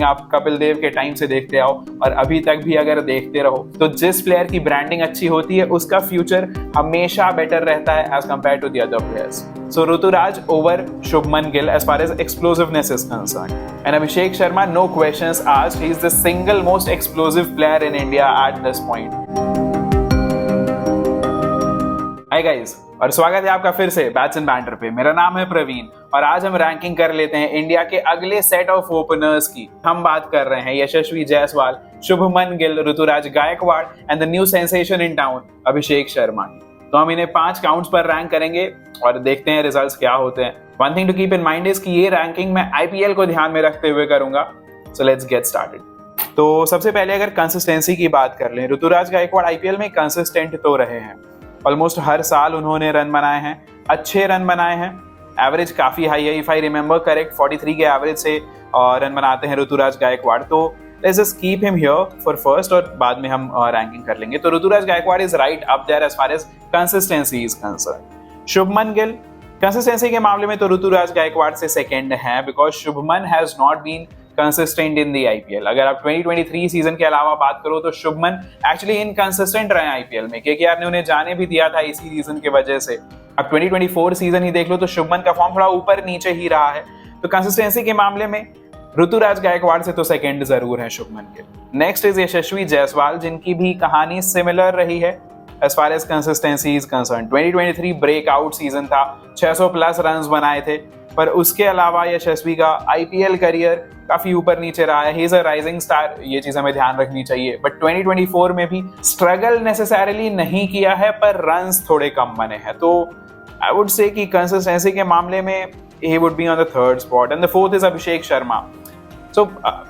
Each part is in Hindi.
आप कपिल देव के टाइम से देखते आओ और अभी तक भी अगर देखते रहो तो जिस प्लेयर की ब्रांडिंग अच्छी होती है उसका फ्यूचर हमेशा बेटर रहता है as compare to the other players. So Ruturaj over Shubman Gill as far as explosiveness is concerned. And Abhishek Sharma, no questions asked, he is the single most explosive player in India at this point. Hi guys, और स्वागत है आपका फिर से बैट्स एंड बैंटर पे. मेरा नाम है प्रवीण और आज हम रैंकिंग कर लेते हैं इंडिया के अगले सेट ऑफ ओपनर्स की. हम बात कर रहे हैं Yashasvi Jaiswal, Shubman Gill, Ruturaj Gaikwad and the new sensation in town Abhishek Sharma. तो हम इन्हें 5 काउंट्स पर रैंक करेंगे और देखते हैं रिजल्ट्स क्या होते हैं. One thing to keep in mind is कि ये रैंकिंग मैं आईपीएल को ध्यान में रखते हुए करूंगा. So let's get started. तो सबसे पहले अगर कंसिस्टेंसी की बात कर लें, ऋतुराज गायकवाड़ आईपीएल में कंसिस्टेंट तो रहे हैं. ऑलमोस्ट हर साल उन्होंने रन बनाए हैं, अच्छे रन बनाए हैं. एवरेज काफी हाई है, इफ आई रिमेंबर करेक्ट 43 के एवरेज से रन बनाते हैं ऋतुराज गायकवाड़. तो let's just keep him here for first और बाद में हम रैंकिंग कर लेंगे. तो Ruturaj Gaikwad is right up there as far as consistency is concern. Shubman Gill consistency के मामले में तो ऋतुराज गायकवाड़ से सेकंड है, because Shubman has not been consistent in the IPL. अगर आप 2023 सीजन के अलावा बात करो तो शुभमन एक्चुअली इनकंसिस्टेंट रहे आईपीएल में. केकेआर ने उन्हें जाने भी दिया था इसी रीजन की वजह से. अब 2024 सीजन ही देख लो तो शुभमन का फॉर्म थोड़ा ऊपर नीचे ही रहा है. तो कंसिस्टेंसी के मामले में ऋतुराज गायकवाड़ से तो सेकंड जरूर है शुभमन गिल. नेक्स्ट इज यशस्वी जायसवाल, जिनकी भी कहानी सिमिलर रही है as far as consistency is concerned. 2023 breakout season था, 600 प्लस रन्स बनाए थे, पर उसके अलावा यशस्वी का आईपीएल करियर काफी ऊपर नीचे रहा है. He is a rising star, ये चीज हमें ध्यान रखनी चाहिए. बट 2024 में भी स्ट्रगल नेसेसरली नहीं किया है, पर रन्स थोड़े कम बने हैं. तो आई वुड से कि कंसिस्टेंसी के मामले में he would be on the third spot. And the fourth is Abhishek Sharma. So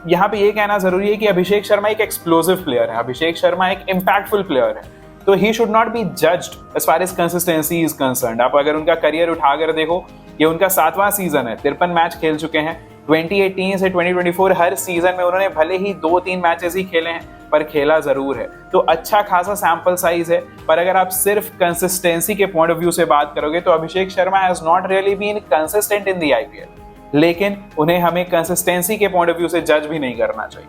यहाँ पे ये कहना जरूरी है कि अभिषेक शर्मा एक एक्सप्लोसिव प्लेयर है, अभिषेक शर्मा एक इम्पैक्टफुल प्लेयर है. तो he should not be judged as far as consistency is concerned. आप अगर उनका करियर उठाकर देखो, ये उनका 7वां सीजन है, 53 मैच खेल चुके हैं. 2018 से 2024 हर सीजन में उन्होंने भले ही 2-3 मैचेस ही खेले हैं, पर खेला जरूर है. तो अच्छा खासा सैंपल साइज है. पर अगर आप सिर्फ कंसिस्टेंसी के पॉइंट ऑफ व्यू से बात करोगे तो Abhishek Sharma has not really been consistent in the IPL. लेकिन उन्हें हमें कंसिस्टेंसी के पॉइंट ऑफ व्यू से जज भी नहीं करना चाहिए.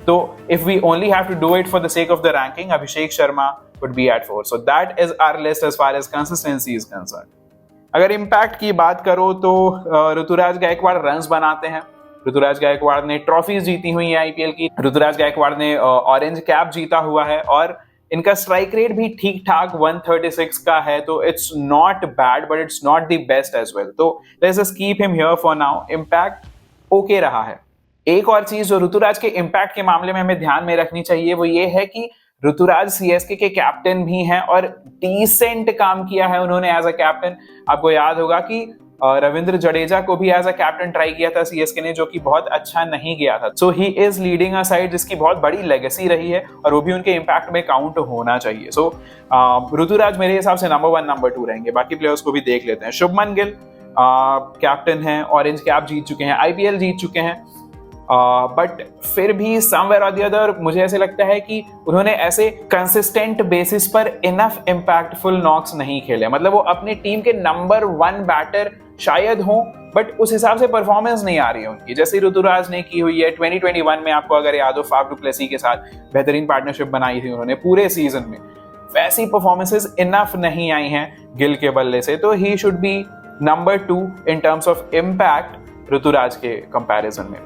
तो if we only have to do it for the sake of the ranking, Abhishek Sharma would be at 4. So that is our list as far as consistency is concerned. अगर इम्पैक्ट की बात करो तो ऋतुराज गायकवाड़ रन्स बनाते हैं. ऋतुराज गायकवाड़ ने ट्रॉफीज जीती हुई है आईपीएल की. ऋतुराज गायकवाड़ ने ऑरेंज कैप जीता हुआ है और इनका स्ट्राइक रेट भी ठीक ठाक 136 का है. तो it's not bad but it's not the best as well. तो let's just keep him here for now. Impact okay रहा है. एक और चीज जो ऋतुराज के इम्पैक्ट के मामले में हमें ध्यान में रखनी चाहिए वो ये है कि ऋतुराज सीएसके के कैप्टन भी हैं और डिसेंट काम किया है उन्होंने एज अ कैप्टन. आपको याद होगा कि रविंद्र जडेजा को भी एज अ कैप्टन ट्राई किया था सीएसके ने, जो कि बहुत अच्छा नहीं गया था. So he is leading a side जिसकी बहुत बड़ी लेगेसी रही है और वो भी उनके इम्पैक्ट में काउंट होना चाहिए. सो ऋतुराज मेरे हिसाब से नंबर 1 नंबर 2 रहेंगे. बाकी प्लेयर्स को भी देख लेते हैं. शुभमन गिल कैप्टन है, ऑरेंज कैप जीत चुके हैं, आईपीएल जीत चुके हैं. बट फिर भी समवेयर और द अदर मुझे ऐसे लगता है कि उन्होंने ऐसे कंसिस्टेंट बेसिस पर इनफ इम्पैक्टफुल नॉक्स नहीं खेले. मतलब वो अपनी टीम के नंबर 1 बैटर शायद हो, बट उस हिसाब से परफॉर्मेंस नहीं आ रही है उनकी, जैसे ऋतुराज ने की हुई है. 2021 में आपको अगर याद हो, फाफ डु प्लेसी के साथ बेहतरीन पार्टनरशिप बनाई थी उन्होंने पूरे सीजन में. वैसी परफॉर्मेंसेस इनफ नहीं आई हैं गिल के बल्ले से. तो he should be number 2 in terms of impact Ruturaj के कंपैरिजन में.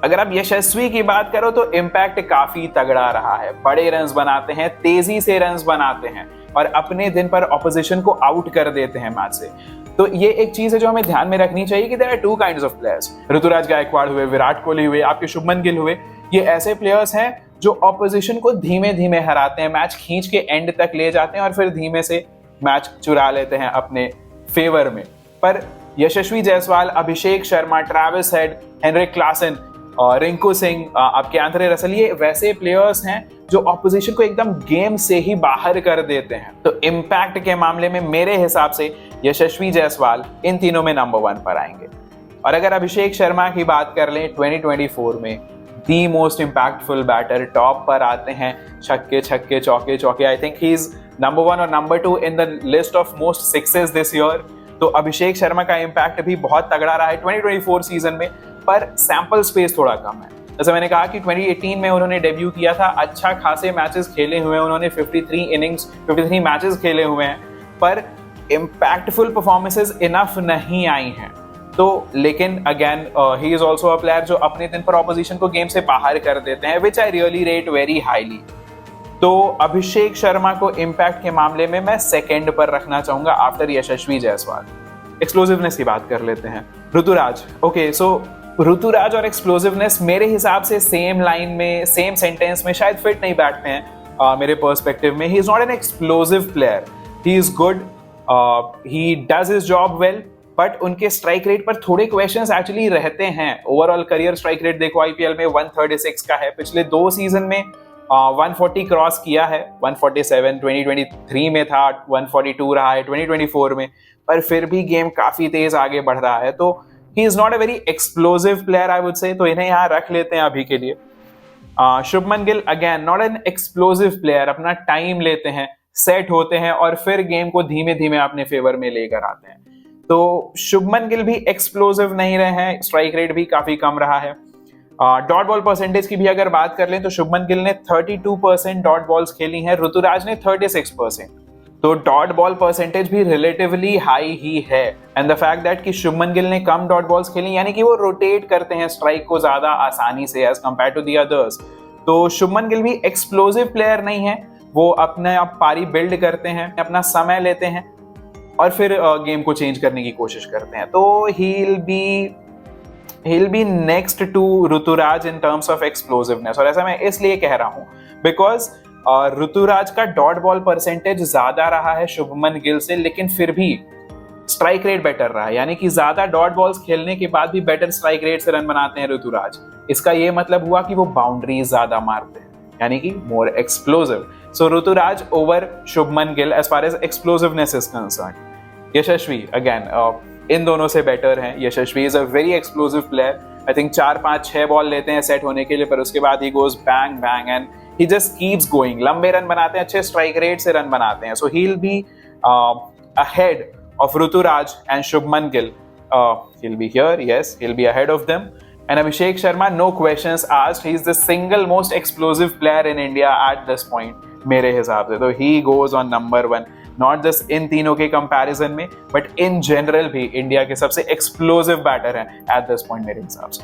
अगर आप यशस्वी की बात करो तो इम्पैक्ट काफी तगड़ा रहा है. बड़े रन्स बनाते हैं, तेजी से रन्स बनाते हैं और अपने दिन पर ऑपोजिशन को आउट कर देते हैं मैच से. तो ये एक चीज है जो हमें ध्यान में रखनी चाहिए कि there are 2 kinds of players. Ruturaj Gaikwad हुए, विराट कोहली हुए, आपके शुभमन गिल हुए. ये ऐसे प्लेयर्स हैं जो ऑपोजिशन को धीमे धीमे हराते हैं, मैच खींच के एंड तक ले जाते हैं और फिर धीमे से मैच चुरा लेते हैं अपने फेवर में. पर Yashasvi Jaiswal, Abhishek Sharma, Travis Head, Heinrich Klaasen, Rinku Singh, आपके आंद्रे रसल, ये वैसे प्लेयर्स हैं जो ऑपोजिशन को एकदम गेम से ही बाहर कर देते हैं. तो इम्पैक्ट के मामले में मेरे हिसाब से यशस्वी जायसवाल इन तीनों में नंबर 1 पर आएंगे. और अगर अभिषेक शर्मा की बात कर लें, 2024 में the most impactful batter, top पर आते हैं, छक्के छक्के चौके चौके. I think he is number 1 और number 2 in the list of most sixes this year. तो अभिषेक शर्मा का इम्पैक्ट भी बहुत तगड़ा रहा है 2024 सीजन में. पर सैंपल स्पेस थोड़ा कम है। जैसे मैंने कहा कि 2018 में उन्होंने डेब्यू किया था, अच्छा खासे मैचेस खेले हुए हैं उन्होंने, 53 मैचेस खेले हुए हैं, पर इम्पैक्टफुल परफॉर्मेंसेस इनफ नहीं आई हैं। तो लेकिन again he is also a player जो अपने दिन पर ऑपोजिशन को गेम से बाहर कर देते हैं, which I really rate very highly. तो अभिषेक शर्मा को इम्पैक्ट के मामले में मैं सेकंड पर रखना चाहूंगा आफ्टर यशस्वी जायसवाल। एक्सप्लोसिवनेस की बात कर लेते हैं, ऋतुराज। ओके, सो ऋतुराज और एक्सप्लोसिवनेस मेरे हिसाब से सेम लाइन में, सेम सेंटेंस में शायद फिट नहीं बैठते हैं मेरे पर्सपेक्टिव में। He is not an explosive player, he is good, he does his job well, but उनके स्ट्राइक रेट पर थोड़े क्वेश्चंस एक्चुअली रहते हैं। ओवरऑल करियर स्ट्राइक रेट देखो आईपीएल में 136 का है, पिछले 2 सीजन में 140 क्रॉस किया है, 147 2023 में था, 142 रहा है 2024 में, पर फिर भी गेम काफी तेज आगे बढ़ रहा है। तो ही is not a very explosive player I would say, तो इन्हें यहाँ रख लेते हैं अभी के लिए। Shubman Gill again not an explosive player, अपना टाइम लेते हैं, सेट होते हैं और फिर गेम को धीमे धीमे अपने फेवर में लेकर आते हैं। तो शुभमन गिल भी एक्सप्लोसिव नहीं रहे हैं, स्ट्राइक रेट भी काफी कम रहा है। डॉट बॉल परसेंटेज की भी अगर बात कर लें तो शुभमन गिल ने 32% डॉट बॉल्स खेली हैं, ऋतुराज ने 36%। तो डॉट बॉल परसेंटेज भी रिलेटिवली हाई ही है। एंड द फैक्ट दैट कि शुभमन गिल ने कम डॉट बॉल्स खेली, यानी कि वो रोटेट करते हैं स्ट्राइक को ज्यादा आसानी से as compare to the others. तो शुभमन गिल भी एक्सप्लोसिव प्लेयर नहीं है, वो अपने आप पारी बिल्ड करते हैं, अपना समय लेते हैं और फिर गेम को चेंज करने की कोशिश करते हैं। तो he'll be next to Rituraj in terms of explosiveness। और ऐसा मैं इसलिए कह रहा हूं बिकॉज ऋतुराज का डॉट बॉल परसेंटेज ज्यादा रहा है शुभमन गिल से, लेकिन फिर भी स्ट्राइक रेट बेटर रहा है, यानी कि ज्यादा डॉट बॉल्स खेलने के बाद भी बेटर स्ट्राइक रेट से रन बनाते हैं ऋतुराज। इसका ये मतलब हुआ कि वो बाउंड्रीज ज्यादा मारते हैं, यानी कि more explosive. So Ruturaj over Shubman Gill as far as explosiveness is concern. Yashasvi again इन दोनों से बेटर हैं। Yashasvi is a very explosive player, I think 4 5 6 ball लेते हैं सेट होने के लिए, पर उसके बाद ही goes bang bang and he just keeps going, लंबे रन बनाते हैं, अच्छे स्ट्राइक रेट से रन बनाते हैं। So he will be ahead of Ruturaj and Shubman Gill. He will be here, yes, he will be ahead of them. And Abhishek Sharma, no questions asked, he is the single most explosive player in India at this point मेरे हिसाब से। तो ही गोज ऑन नंबर 1, नॉट जस्ट इन तीनों के कंपैरिजन में, बट इन जनरल भी इंडिया के सबसे एक्सप्लोसिव बैटर हैं एट दिस पॉइंट मेरे हिसाब से।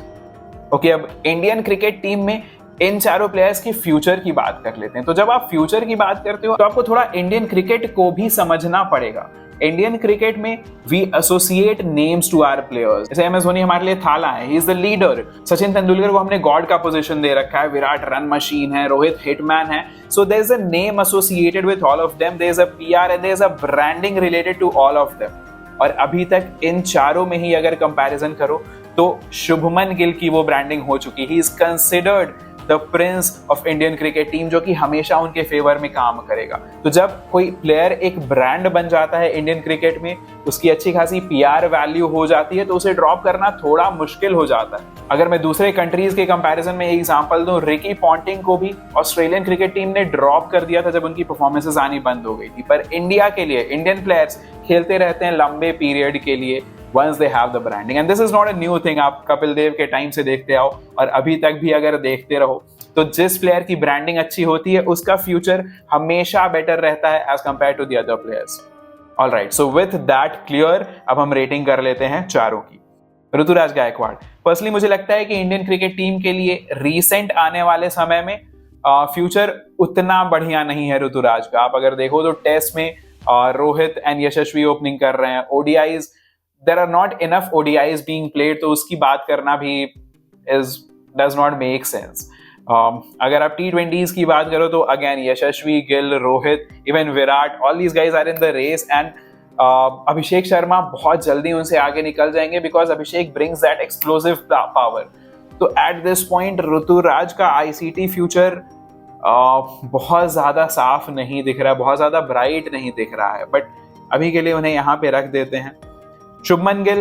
ओके, अब इंडियन क्रिकेट टीम में इन चारों प्लेयर्स की फ्यूचर की बात कर लेते हैं। तो जब आप फ्यूचर की बात करते हो तो आपको थोड़ा इंडियन क्रिकेट को भी समझना पड़ेगा। इंडियन क्रिकेट में we associate names to our players, जैसे एम एस धोनी हमारे लिए थाला है, he is the leader. Sachin Tendulkar को हमने गॉड का पोजीशन दे रखा है, विराट रन मशीन है, रोहित हिटमैन है। So there is a name associated with all of them, there is a PR and there is a branding related to all of them. और अभी तक इन चारों में ही अगर कंपैरिजन करो तो शुभमन गिल की वो ब्रांडिंग हो चुकी, he is considered the Prince of Indian cricket team, जो कि हमेशा उनके फेवर में काम करेगा। तो जब कोई प्लेयर एक ब्रांड बन जाता है इंडियन क्रिकेट में, उसकी अच्छी खासी पीआर वैल्यू हो जाती है, तो उसे ड्रॉप करना थोड़ा मुश्किल हो जाता है। अगर मैं दूसरे कंट्रीज के कंपैरिजन में एग्जांपल दूं, रिकी पॉन्टिंग को भी ऑस्ट्रेलियन क्रिकेट टीम ने ड्रॉप कर दिया था जब उनकी परफॉर्मेंसेस आनी बंद हो गई थी। पर इंडिया के लिए इंडियन प्लेयर्स खेलते रहते हैं लंबे पीरियड के लिए, once they have the branding, and this is not a new thing। आप कपिल देव के टाइम से देखते आओ और अभी तक भी अगर देखते रहो तो जिस प्लेयर की ब्रांडिंग अच्छी होती है उसका फ्यूचर हमेशा बेटर रहता है as compare to the other players. Alright, so with that clear, अब हम रेटिंग कर लेते हैं चारों की। ऋतुराज गायकवाड़, पर्सनली मुझे लगता है कि इंडियन क्रिकेट टीम के लिए रीसेंट आने वाले समय में फ्यूचर उतना बढ़िया नहीं है ऋतुराज का। आप अगर देखो तो टेस्ट में रोहित एंड यशस्वी ओपनिंग कर रहे हैं, ODIs there are not enough ODIs being played, तो उसकी बात करना भी does not make sense। अगर आप T20s की बात करो तो again Yashasvi, Gill, Rohit, even Virat, all these guys are in the race and Abhishek Sharma बहुत जल्दी उनसे आगे निकल जाएंगे because Abhishek brings that explosive power। तो at this point ऋतुराज का ICT फ्यूचर बहुत ज्यादा साफ नहीं दिख रहा है, बहुत ज्यादा ब्राइट नहीं दिख रहा है, बट अभी के लिए उन्हें यहाँ पे रख देते हैं। शुभमन गिल,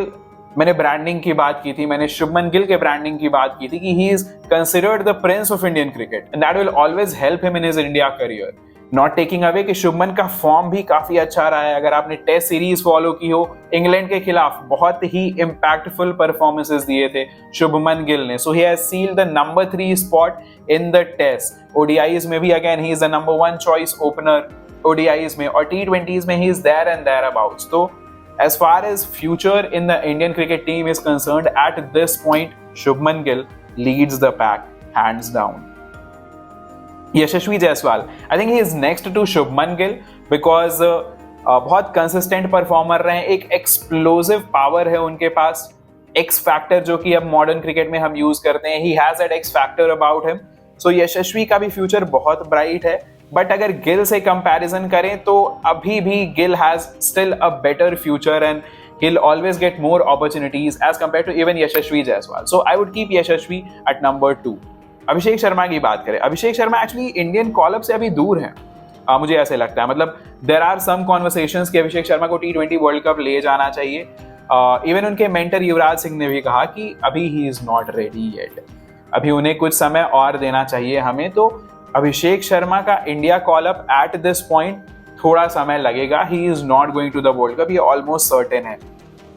मैंने ब्रांडिंग की बात की थी, मैंने शुभमन गिल के ब्रांडिंग की बात की थी कि he is considered the Prince of Indian cricket and that will always help him in his India career. Not taking away कि शुभमन का फॉर्म भी काफी अच्छा रहा है। अगर आपने टेस्ट सीरीज फॉलो की हो, इंग्लैंड के खिलाफ बहुत ही इंपैक्टफुल परफॉर्मेंसेस दिए थे शुभमन गिल ने। So he has sealed the number 3 spot in the test. ODIs में भी again he is the number 1 choice opener ODIs में, और टी20s में he is there and thereabouts. तो as far as future in the Indian cricket team is concerned, at this point Shubman Gill leads the pack hands down. Yashasvi Jaiswal, I think he is next to Shubman Gill because बहुत कंसिस्टेंट परफॉर्मर रहे हैं, एक एक्सप्लोसिव पावर है उनके पास, एक्स फैक्टर जो कि अब मॉडर्न क्रिकेट में हम यूज करते हैं, he has that X factor about him. So यशस्वी का भी फ्यूचर बहुत ब्राइट है, बट अगर गिल से कंपैरिजन करें तो अभी भी Gill has still a better future and he'll always get more opportunities as compared to even Yashasvi Jaiswal. So I would keep Yashasvi at number 2. Abhishek Sharma की बात करें, Abhishek Sharma actually Indian call up से अभी दूर हैं, मुझे ऐसे लगता है। मतलब देयर आर सम कॉन्वर्सेशंस कि अभिषेक शर्मा को T20 वर्ल्ड कप ले जाना चाहिए। इवन उनके मेंटर युवराज सिंह ने भी कहा कि अभी ही इज नॉट रेडी येट, अभी उन्हें कुछ समय और देना चाहिए हमें। तो अभिषेक शर्मा का India call up at this point थोड़ा समय लगेगा, he is not going to the world cup, ये ऑलमोस्ट सर्टेन है।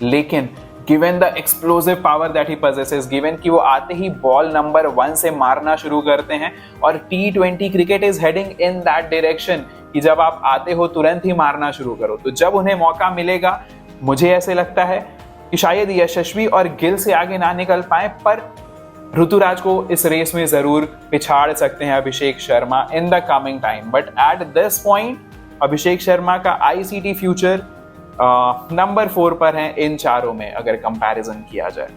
लेकिन given the explosive power that he possesses, given कि वो आते ही बॉल नंबर 1 से मारना शुरू करते हैं, और T20 cricket is heading in that direction कि जब आप आते हो तुरंत ही मारना शुरू करो। तो जब उन्हें मौका मिलेगा, मुझे ऐसे लगता है कि शायद यशस्वी और गिल से आगे ना निकल पाए, पर ऋतुराज को इस रेस में जरूर पिछाड़ सकते हैं Abhishek Sharma in the coming time. But at this point Abhishek Sharma का आईसीटी फ्यूचर नंबर 4 पर है इन चारों में अगर कंपैरिजन किया जाए।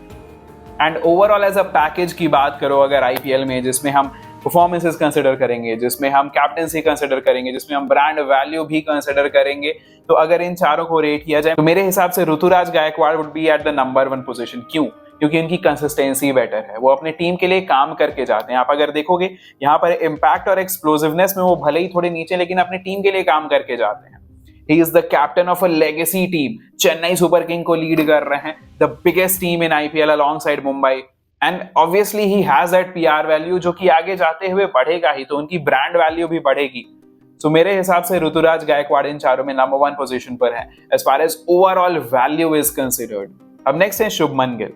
And overall as a package की बात करो अगर आईपीएल में, जिसमें हम परफॉर्मेंसेस कंसिडर करेंगे, जिसमें हम कैप्टेंसी कंसिडर करेंगे, जिसमें हम ब्रांड वैल्यू भी कंसिडर करेंगे, तो अगर इन चारों को रेट किया जाए तो मेरे हिसाब से Ruturaj Gaikwad would be at the number 1 position. क्यों? क्योंकि इनकी कंसिस्टेंसी बेटर है, वो अपने टीम के लिए काम करके जाते हैं। आप अगर देखोगे यहाँ पर इम्पैक्ट और एक्सप्लोसिवनेस में वो भले ही थोड़े नीचे, लेकिन अपनी टीम के लिए काम करके जाते हैं। He is the captain of a legacy team. Chennai super king को लीड कर रहे हैं, the biggest team in IPL alongside Mumbai, and obviously he has that PR value जो कि आगे जाते हुए बढ़ेगा ही, तो उनकी ब्रांड वैल्यू भी बढ़ेगी। So मेरे हिसाब से ऋतुराज गायकवाड़ इन चारों में नंबर 1 पोजीशन पर है as far as overall value is considered. अब नेक्स्ट है शुभमन गिल।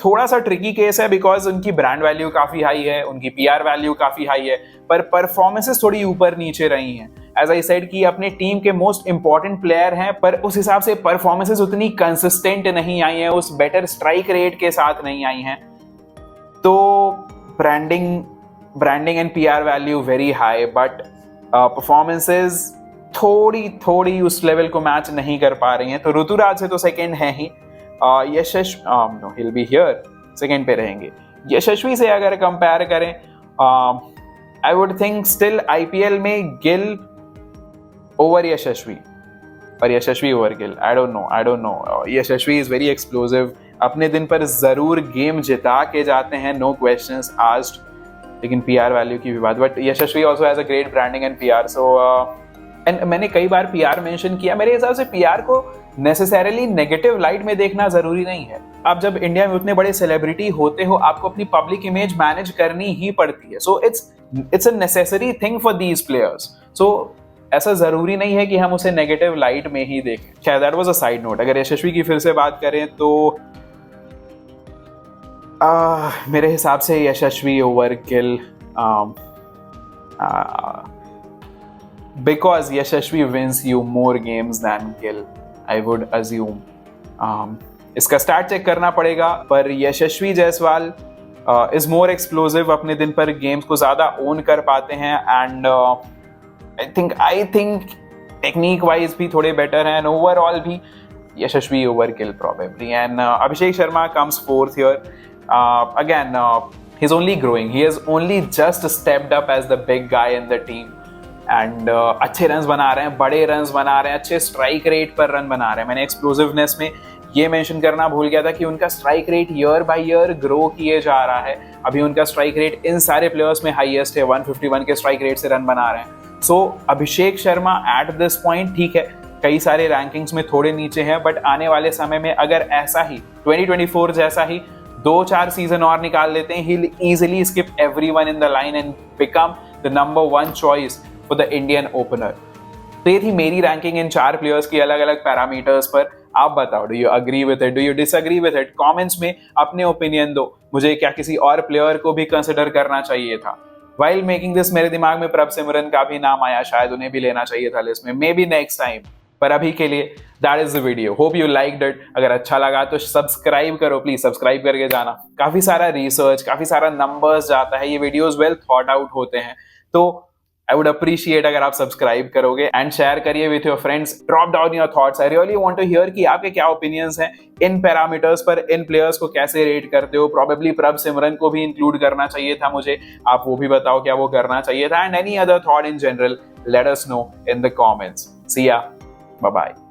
थोड़ा सा ट्रिकी केस है बिकॉज उनकी ब्रांड वैल्यू काफी हाई है, उनकी पीआर वैल्यू काफी हाई है, पर परफॉर्मेंसेस थोड़ी ऊपर नीचे रही हैं। एज आई सेड कि अपने टीम के मोस्ट इंपॉर्टेंट प्लेयर हैं, पर उस हिसाब से परफॉर्मेंसेस उतनी कंसिस्टेंट नहीं आई हैं, उस बेटर स्ट्राइक रेट के साथ नहीं आई हैं। तो branding and PR value very high, but performances थोड़ी उस लेवल को मैच नहीं कर पा रही हैं। तो ऋतुराज से तो सेकेंड है ही, no he'll be here, second पे रहेंगे। यशस्वी से अगर कंपेयर करें, I would think still IPL में गिल ओवर यशस्वी, और Yashasvi over Gill. I don't know. Yashasvi is very explosive, अपने दिन पर जरूर गेम जिता के जाते हैं, नो क्वेश्चंस आस्क्ड, लेकिन पीआर वैल्यू की भी बात। But Yashasvi also has a great branding and PR. So and मैंने कई बार पीआर मेंशन किया, मेरे हिसाब से पीआर को नेसेसरीली नेगेटिव लाइट में देखना जरूरी नहीं है। आप जब इंडिया में उतने बड़े सेलिब्रिटी होते हो, आपको अपनी पब्लिक इमेज मैनेज करनी ही पड़ती है। So it's a necessary thing for these players. So ऐसा जरूरी नहीं है कि हम उसे नेगेटिव लाइट में ही देखें। खैर, that was a side note. अगर यशस्वी की फिर से बात करें तो मेरे हिसाब से Yashasvi over Gill, because Yashasvi wins you more games than Gill, I would assume. इसका स्टार्ट चेक करना पड़ेगा, पर Yashasvi Jaiswal is more explosive, अपने दिन पर गेम्स को ज्यादा ओन कर पाते हैं, and I think technique wise भी थोड़े बेटर हैं, एंड ओवरऑल भी Yashasvi over Gill probably. And Abhishek Sharma comes fourth here. Again, he's only growing. He has only just stepped up as the big guy in the team. And अच्छे रन्स बना रहे हैं, बड़े रन्स बना रहे हैं, अच्छे स्ट्राइक रेट पर रन बना रहे हैं। मैंने एक्सप्लोसिवनेस में ये मेंशन करना भूल गया था कि उनका strike rate year by year grow किए जा रहा है। अभी उनका स्ट्राइक रेट इन सारे प्लेयर्स में हाईएस्ट है, 151 के स्ट्राइक रेट से रन बना रहे हैं। सो Abhishek Sharma eight this point, ठीक है, कई सारे रैंकिंग्स में थोड़े नीचे हैं, बट आने वाले समय में अगर ऐसा ही 2024 जैसा ही 2-4 सीजन और निकाल लेते हैं, he'll easily skip everyone in the line and become the number 1 choice for the Indian opener. तो ये थी मेरी रैंकिंग इन 4 प्लेयर्स की अलग अलग पैरामीटर्स पर। आप बताओ, do you agree with it, do you disagree with it? Comments में अपने ओपिनियन दो। मुझे क्या किसी और प्लेयर को भी कंसिडर करना चाहिए था? वाइल मेकिंग दिस मेरे दिमाग में प्रभ सिमरन का भी नाम आया, शायद उन्हें भी लेना चाहिए था लिस्ट में, मे बी नेक्स्ट टाइम। पर अभी के लिए that is the video. Hope you liked it. अगर अच्छा लगा तो सब्सक्राइब करो, प्लीज सब्सक्राइब करके जाना। काफी सारा रिसर्च, काफी सारा नंबर्स जाता है, ये वीडियोस वेल थॉट आउट होते हैं, तो I would appreciate अगर आप सब्सक्राइब करोगे एंड शेयर करिए with your friends. Drop down your thoughts. I really want to hear कि आपके क्या ओपिनियंस हैं इन पैरामीटर्स पर, इन प्लेयर्स को कैसे रेट करते हो। प्रोबेबली प्रभ सिमरन को भी इंक्लूड करना चाहिए था मुझे, आप वो भी बताओ क्या वो करना चाहिए था, and any other thought in general let us know in the comments. See ya, bye bye.